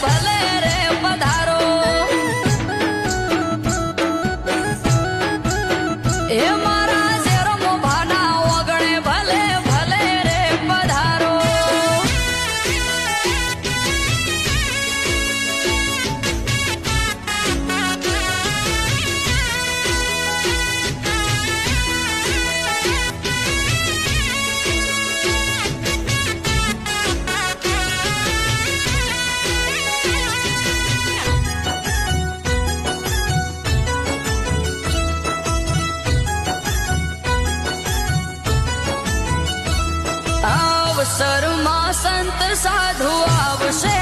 ભલે રે પધારો એ મારા શેર મોભાના ઓગણે ભલે ભલે રે પધારો અવસરમાં સંત સાધુ આવશે